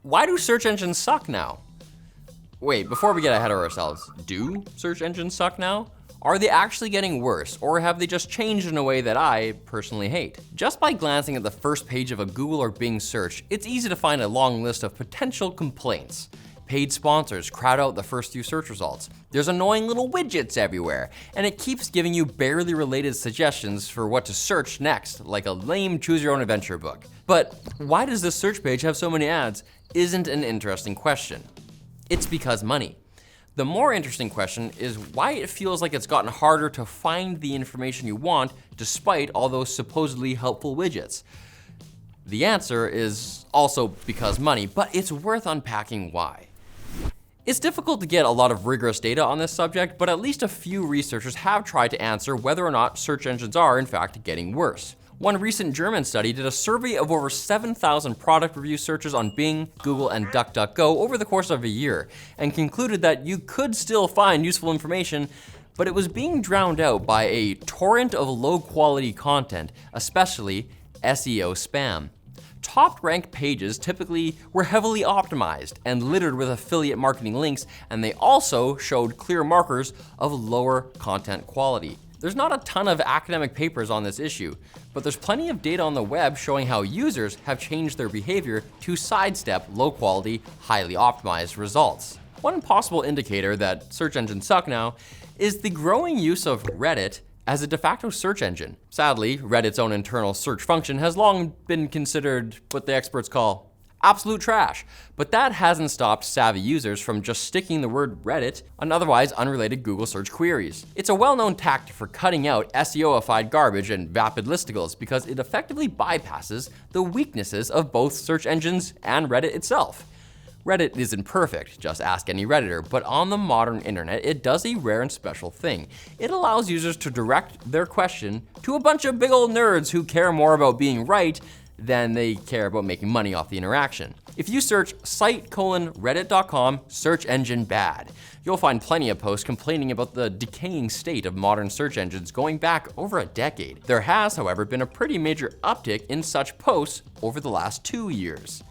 why do search engines suck now? Wait, before we get ahead of ourselves, do search engines suck now? Are they actually getting worse, or have they just changed in a way that I personally hate? Just by glancing at the first page of a Google or Bing search, it's easy to find a long list of potential complaints. Paid sponsors crowd out the first few search results. There's annoying little widgets everywhere, and it keeps giving you barely related suggestions for what to search next, like a lame choose your own adventure book. But why does this search page have so many ads? Isn't an interesting question. It's because money. The more interesting question is why it feels like it's gotten harder to find the information you want despite all those supposedly helpful widgets. The answer is also because money, but it's worth unpacking why. It's difficult to get a lot of rigorous data on this subject, but at least a few researchers have tried to answer whether or not search engines are in fact getting worse. One recent German study did a survey of over 7,000 product review searches on Bing, Google, and DuckDuckGo over the course of a year, and concluded that you could still find useful information, but it was being drowned out by a torrent of low-quality content, especially SEO spam. Top-ranked pages typically were heavily optimized and littered with affiliate marketing links, and they also showed clear markers of lower content quality. There's not a ton of academic papers on this issue, but there's plenty of data on the web showing how users have changed their behavior to sidestep low-quality, highly optimized results. One possible indicator that search engines suck now is the growing use of Reddit as a de facto search engine. Sadly, Reddit's own internal search function has long been considered what the experts call absolute trash, but that hasn't stopped savvy users from just sticking the word Reddit on otherwise unrelated Google search queries. It's a well-known tactic for cutting out SEO-ified garbage and vapid listicles because it effectively bypasses the weaknesses of both search engines and Reddit itself. Reddit isn't perfect, just ask any Redditor, but on the modern internet, it does a rare and special thing. It allows users to direct their question to a bunch of big old nerds who care more about being right than they care about making money off the interaction. If you search site:/reddit.com search engine bad, you'll find plenty of posts complaining about the decaying state of modern search engines going back over a decade. There has, however, been a pretty major uptick in such posts over the last 2 years.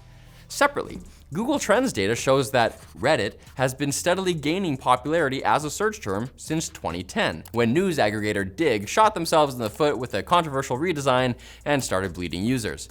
Separately, Google Trends data shows that Reddit has been steadily gaining popularity as a search term since 2010, when news aggregator Digg shot themselves in the foot with a controversial redesign and started bleeding users.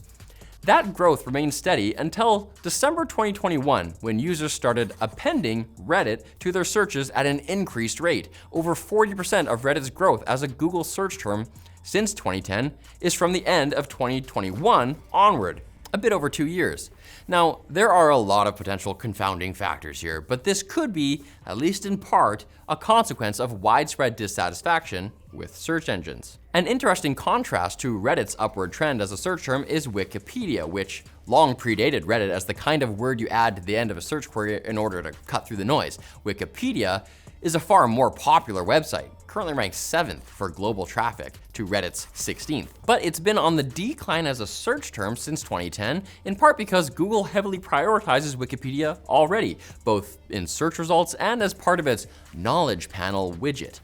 That growth remained steady until December 2021, when users started appending Reddit to their searches at an increased rate. Over 40% of Reddit's growth as a Google search term since 2010 is from the end of 2021 onward, a bit over 2 years. Now, there are a lot of potential confounding factors here, but this could be, at least in part, a consequence of widespread dissatisfaction with search engines. An interesting contrast to Reddit's upward trend as a search term is Wikipedia, which long predated Reddit as the kind of word you add to the end of a search query in order to cut through the noise. Wikipedia is a far more popular website, currently ranked 7th for global traffic to Reddit's 16th. But it's been on the decline as a search term since 2010, in part because Google heavily prioritizes Wikipedia already, both in search results and as part of its Knowledge Panel widget.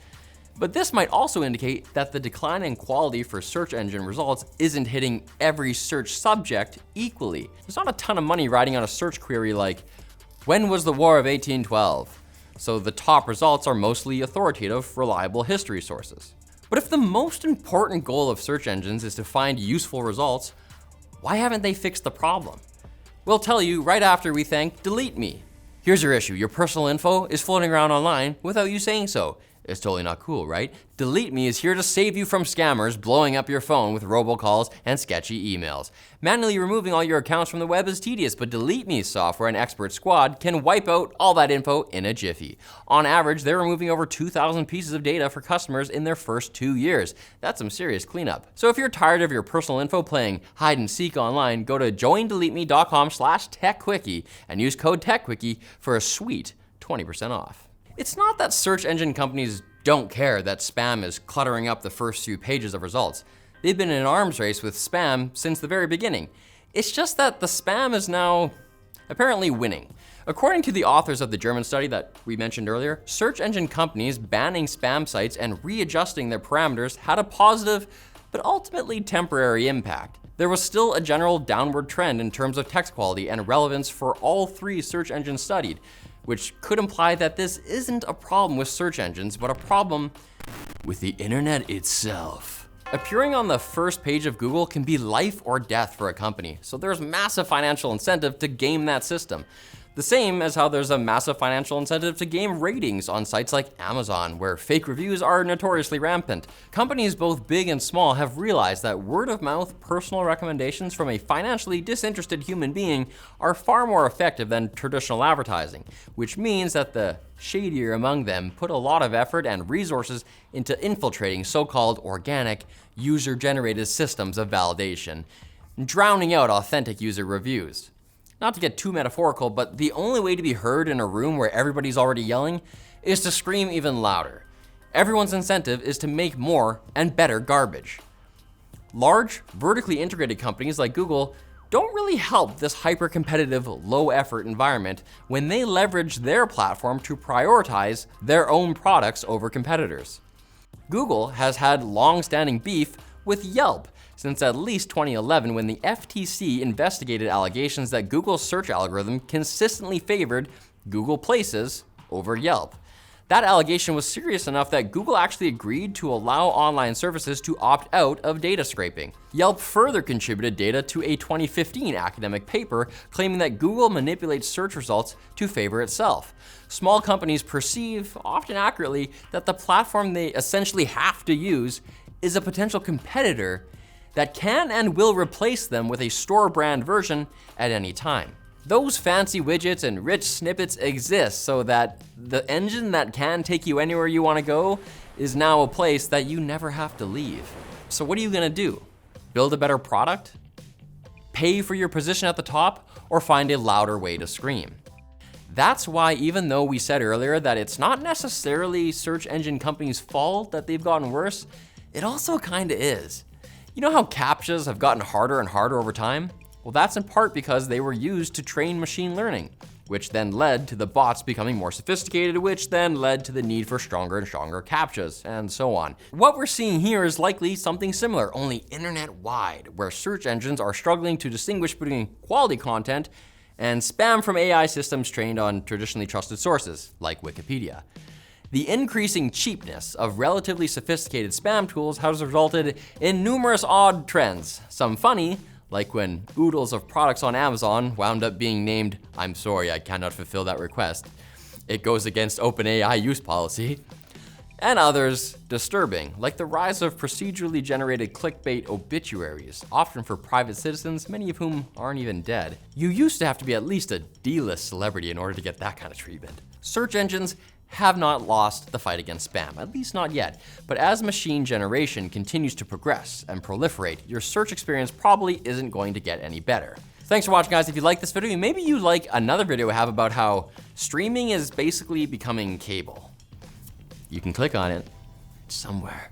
But this might also indicate that the decline in quality for search engine results isn't hitting every search subject equally. There's not a ton of money riding on a search query like, when was the War of 1812? So the top results are mostly authoritative, reliable history sources. But if the most important goal of search engines is to find useful results, why haven't they fixed the problem? We'll tell you right after we thank Delete Me. Here's your issue. Your personal info is floating around online without you saying so. It's totally not cool, right? Delete Me is here to save you from scammers blowing up your phone with robocalls and sketchy emails. Manually removing all your accounts from the web is tedious, but Delete Me's software and expert squad can wipe out all that info in a jiffy. On average, they're removing over 2,000 pieces of data for customers in their first 2 years. That's some serious cleanup. So if you're tired of your personal info playing hide and seek online, go to joindeleteme.com/techquickie and use code TechQuickie for a sweet 20% off. It's not that search engine companies don't care that spam is cluttering up the first few pages of results. They've been in an arms race with spam since the very beginning. It's just that the spam is now apparently winning. According to the authors of the German study that we mentioned earlier, search engine companies banning spam sites and readjusting their parameters had a positive but ultimately temporary impact. There was still a general downward trend in terms of text quality and relevance for all 3 search engines studied, which could imply that this isn't a problem with search engines, but a problem with the internet itself. Appearing on the first page of Google can be life or death for a company, so there's massive financial incentive to game that system. The same as how there's a massive financial incentive to game ratings on sites like Amazon, where fake reviews are notoriously rampant. Companies both big and small have realized that word-of-mouth personal recommendations from a financially disinterested human being are far more effective than traditional advertising, which means that the shadier among them put a lot of effort and resources into infiltrating so-called organic, user-generated systems of validation, drowning out authentic user reviews. Not to get too metaphorical, but the only way to be heard in a room where everybody's already yelling is to scream even louder. Everyone's incentive is to make more and better garbage. Large, vertically integrated companies like Google don't really help this hyper-competitive, low-effort environment when they leverage their platform to prioritize their own products over competitors. Google has had long-standing beef with Yelp since at least 2011, when the FTC investigated allegations that Google's search algorithm consistently favored Google Places over Yelp. That allegation was serious enough that Google actually agreed to allow online services to opt out of data scraping. Yelp further contributed data to a 2015 academic paper claiming that Google manipulates search results to favor itself. Small companies perceive, often accurately, that the platform they essentially have to use is a potential competitor that can and will replace them with a store brand version at any time. Those fancy widgets and rich snippets exist so that the engine that can take you anywhere you want to go is now a place that you never have to leave. So what are you gonna do? Build a better product? Pay for your position at the top? Or find a louder way to scream? That's why, even though we said earlier that it's not necessarily search engine companies' fault that they've gotten worse, it also kinda is. You know how CAPTCHAs have gotten harder and harder over time? Well, that's in part because they were used to train machine learning, which then led to the bots becoming more sophisticated, which then led to the need for stronger and stronger CAPTCHAs, and so on. What we're seeing here is likely something similar, only internet-wide, where search engines are struggling to distinguish between quality content and spam from AI systems trained on traditionally trusted sources, like Wikipedia. The increasing cheapness of relatively sophisticated spam tools has resulted in numerous odd trends. Some funny, like when oodles of products on Amazon wound up being named, "I'm sorry, I cannot fulfill that request. It goes against OpenAI use policy." And others disturbing, like the rise of procedurally generated clickbait obituaries, often for private citizens, many of whom aren't even dead. You used to have to be at least a D-list celebrity in order to get that kind of treatment. Search engines have not lost the fight against spam, at least not yet. But as machine generation continues to progress and proliferate, your search experience probably isn't going to get any better. Thanks for watching, guys. If you like this video, maybe you like another video I have about how streaming is basically becoming cable. You can click on it somewhere.